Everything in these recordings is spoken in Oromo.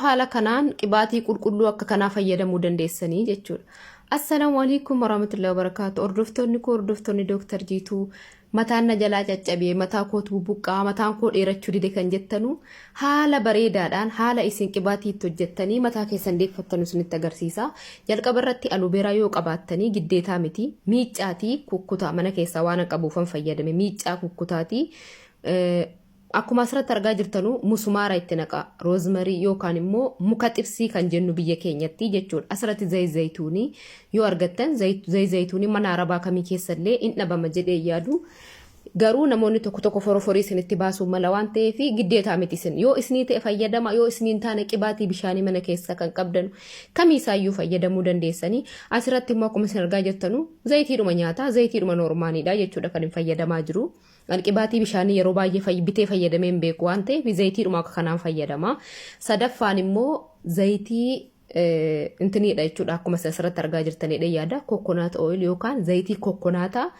haala kanaan qibaatii qulqulluu akka kanaa fayyadamuu dandeessanii jechuudha. Assalaamu alaykum warahmatullahi wabarakatuh. Hordoftoonni Dr. Jiituu mataan na jalaa caccabee mataa kootu buqqaa mataan koo dheerachuu dide kan jettanu haala bareedaadhaan haala isin qibaatii itti hojjettanii mataa keessan deeffattanu isinitti agarsiisa. Jalqaba irratti alubeeraa yoo qabaattanii giddeetaa miti miiccaatii kukkutaa mana keessaa waan qabuufan fayyadame miiccaa kukkutaatii akkuma asirratti argaa jirtanu musumaara itti naqa roozmarii yookaan immoo muka xibsii kan jennu biyya keenyatti jechuudha. Asirratti zayituunii yoo argattan zayituunii mana arabaa kamii keessallee hin dhabama jedhee yaadu. Garuu namoonni tokko foroforii isinitti baasuu mala waan ta'eef giddeetaa miti isin yoo isinii ta'e fayyadama yoo isiniin taane qibaatii bishaanii mana keessa kan qabdan kamiisaayyuu fayyadamuu dandeessanii. Asirratti immoo akkuma isin argaa jirtanu zayitiidhuma nyaataa zayitiidhuma noormaaniidha jechuudha kan hin fayyadamaa jiru. Qibaatii bishaanii yeroo baay'ee bitee fayyadamee hin beeku waan ta'eef zayitiidhuma akka kanaan fayyadama. Sadaffaan immoo zayitii intiniidha jechuudha akkuma asirratti argaa jirtanidha yaada kokkonaata oil yookaan zayitii kokkonaataa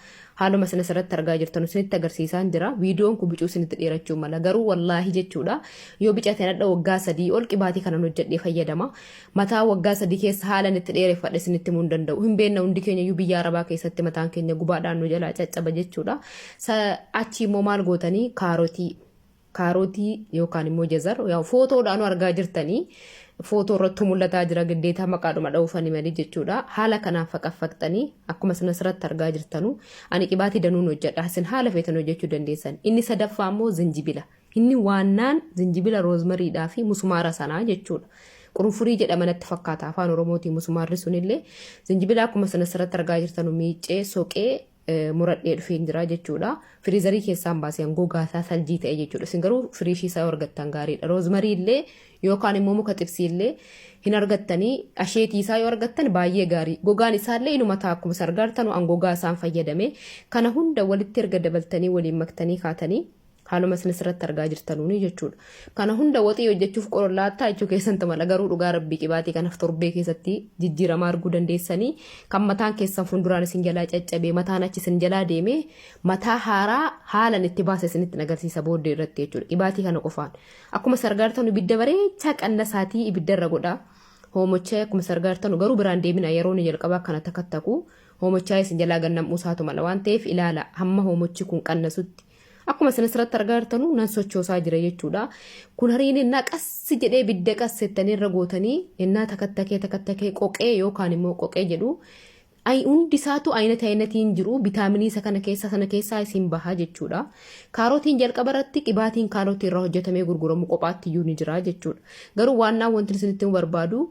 haaluma sana asirratti argaa jirtanu isinitti agarsiisaan jira. Viidiyoon kun bicuu isinitti dheerachuu mala garuu wallaahi jechuudha yoo bicateen adda waggaa 3 ol qibaatii kanan hojjedhee fayyadama. Mataa waggaa 3 keessa haalan itti dheereffadhe isinitti himuu hin danda'u. Hin beekna hundi keenya iyyuu biyya arabaa keessatti mataan keenya gubaadhaan nu jalaa caccaba jechuudha. Achi immoo maal gootanii kaarotii yookaan immoo jazar footoodhaan argaa jirtanii footoo irratti mul'ataa jira giddeetaa maqaadhuma dha'uufanii malee jechuudha. Haala kanaan faqaffaqxanii akkuma sana asirratti argaa jirtanu ani qibaatii danuun hojjedha isin haala feetan hojjechuu dandeessan. Inni sadaffaa immoo zinjibila. Inni waannaan zinjibila roozmariidhaa fi musumaara sanaa jechuudha. Qurunfurii jedhama natti fakkaata afaan oromootiin musumaarri sunillee zinjibila akkuma sana asirratti argaa jirtanu miicee soqee muradhee dhufee jira jechuudha. Firiizarii keessaan baasee gogaasaa saljii ta'e jechuudha. Isin garuu firiishii isaa argattan gaariidha. Roozmarii illee yookaan immoo muka xibsii illee hin argattanii asheetii isaa yoo argattan baay'ee gaarii. Gogaan isaallee inuma ta'a akkuma sargaartanu gogaa isaan fayyadame. Kana hunda walitti erga dabaltanii waliin maktanii kaatanii haaluma isin asirratti argaa jirtanuuni jechuudha. Kana hunda waxii hojjechuuf qorollaattaa jechuu keessatti mala garuu dhugaa rabbii qibaatii kanaaf torbee keessatti jijjiiramaa arguu dandeessanii kan mataan keessan fuulduraan isin jalaa caccabee mataan achi isin jalaa deemee mataa haaraa haalan itti baase isinitti agarsiisa booddee irratti jechuudha. Qibaatii kana qofaan akkuma sargaartanu ibidda bareechaa qannasaatii ibiddarra godha. Hoomochaa akkuma sargaartanu garuu biraan deemina yeroo ni jalqabaa kana takkattaku hoomochaa isin jalaa gannam'uusaatu mala waan ta'eef ilaala hamma hoomochi kun qannasutti. Akkuma isin asirratti argaa jirtanu nan sochoosaa jira jechuudha. Kun hariin innaa qassi jedhee ibidda qassettanii irra gootanii innaa takattakee qoqee yookaan immoo qoqee jedhu hundi isaatu ayinatiin jiru bitaaminii isa kana keessaa isin bahaa jechuudha. Kaarotiin jalqaba irratti qibaatiin kaarotii irraa hojjetamee gurguramu qophaatti iyyuu ni jira jechuudha. Garuu waannaan wanti isinitti barbaadu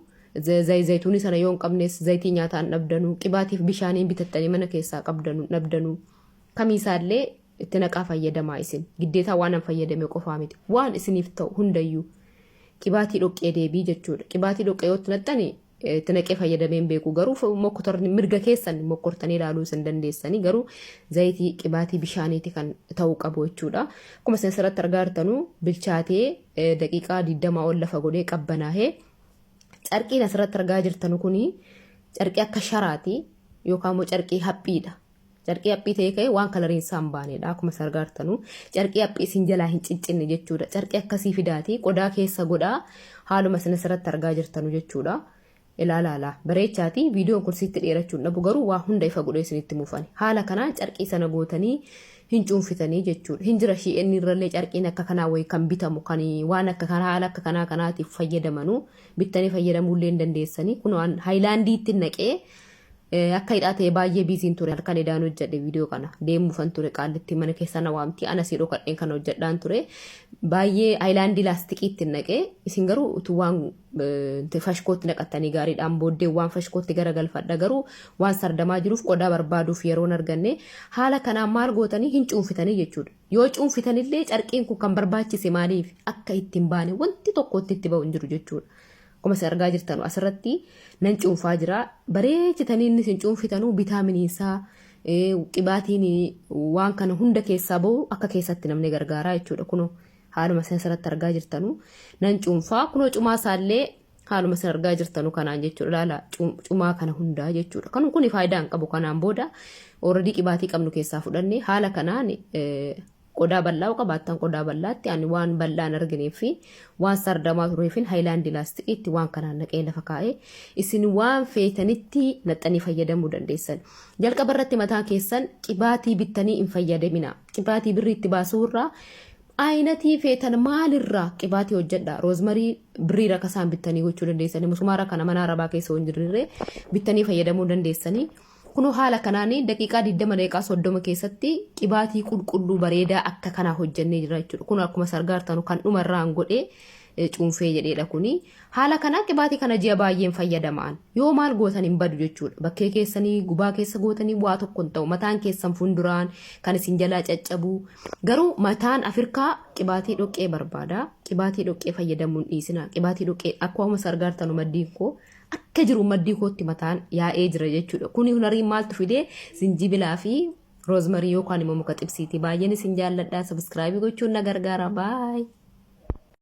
zayituunii sana yoo hin qabnes zayitii nyaataan dhabdanuu qibaatiif bishaaniin bitattanii mana keessaa dhabdanuu kamiisaallee itti naqaa fayyadamaa isin giddeetaa waan fayyadame qofaa miti waan isiniif ta'u hundayyuu qibaatii dhoqqee deebii jechuudha. Qibaatii dhoqqee yoo naxxani itti naqee fayyadamee hin beeku garuu mokkotorni mirga keessan mokkortanii ilaaluu isin dandeessanii garuu zayitii qibaatii bishaaniiti kan ta'uu qabu jechuudha. Akkuma isin asirratti argaa jirtanu bilchaatee daqiiqaa 20 ol lafa godhee qabbanaahee carqiin asirratti argaa jirtanu kuni carqii akka sharaati yookaan immoo carqii haphiidha. Carqii haphii ta'ee ka'ee waan kalariin isaan baanedha akkuma sargaartanu carqii haphii isin jalaa hin cincinne jechuudha. Carqii akkasii fidaati qodaa keessa godhaa haaluma isin asirratti argaa jirtanu jechuudha. Ilaalaa bareechaati viidiyoon kun sitti dheerachuun dhabu garuu waa hunda ifa godhee isinitti muufani. Haala kanaan carqii sana gootanii hin cuunfitanii jechuudha. Hin jira shi'eenni irrallee carqiin akka kanaa wayii kan bitamu kan waan akka kanaa haala akka kanaatiif fayyadamanu bittanii fayyadamuullee hin dandeessanii kun waan haayilaandiitti naqee akka hidhatee baay'ee biisiin ture halkan edaan hojjedhe viidiyoo kana deemuufan ture qaallitti mana keessa na waamti ana siidhoo kadheen kana hojjedhaan ture baay'ee haayilaandii laastikiitti naqee isin garuu utuu waan fashkootti naqattanii gaariidhaan booddee waan fashkootti garagalfadha garuu waan sardamaa jiruuf qodaa barbaaduuf yeroon arganne haala kanaan maal gootanii hin cuunfitanii jechuudha. Yoo cuunfitanillee carqiin kun kan barbaachise maaliif akka ittiin baane wanti tokkotti itti ba'u hin jiru jechuudha. Akkuma isin argaa jirtanu asirratti nan cuunfaa jira bareechitanii inni isin cuunfitanuu bitaaminiinsaa qibaatiin waan kana hunda keessaa bahu akka keessatti namni gargaaraa jechuudha. Kunoo haaluma isin asirratti argaa jirtanu nan cuunfaa kunoo cumaasaallee haaluma sin argaa jirtanu kanaan jechuudha ilaala cumaa kana hundaa jechuudha kan kun faayidaan qabu kanaan booda already qibaatii qabnu keessaa fudhannee haala kanaan qodaa bal'aa qabaattan qodaa bal'aatti ani waan bal'aan arginee fi waan sardamaa tureefin haayilaandii laastikiitti waan kanaan naqee lafa kaa'ee isin waan feetanitti naxxanii fayyadamuu dandeessan jalqaba irratti mataa keessan qibaatii bittanii hin fayyadamina qibaatii birriitti baasuurraa ayinatii feetan maalirraa qibaatii hojjedha roozmarii birriira kasaan bittanii gochuu dandeessanii musumaara kana mana arabaa keessa hin jirre bittanii fayyadamuu dandeessanii kuno haala kanaanii daqiiqaa 20 daqiiqaa 30 keessatti qibaatii qulqulluu bareedaa akka kanaa hojjennee jira jechuudha kun akkuma sargaartanu kan dhumarraan godhee cuunfee jedheedha kuni haala kanaa qibaatii kana ji'a baay'een fayyadamaan yoo maal gootan hin badu jechuudha bakkee keessanii gubaa keessa gootanii waa tokko hin ta'u mataan keessan funduraan kan isin jalaa caccabu garuu mataan Afrikaa qibaatii dhoqqee barbaada qibaatii dhoqqee fayyadamuun dhiisina qibaatii dhoqqee akkuma sargaartanu maddiin koo akka jiru maddii kootti mataan yaa'ee jira jechuudha kuni hunariin maaltu fidee zinjibilaa fi roozmarii yookaan immoo muka xibsiiti baay'een isin jaalladhaa sabiskiraabii gochuun na gargaara baay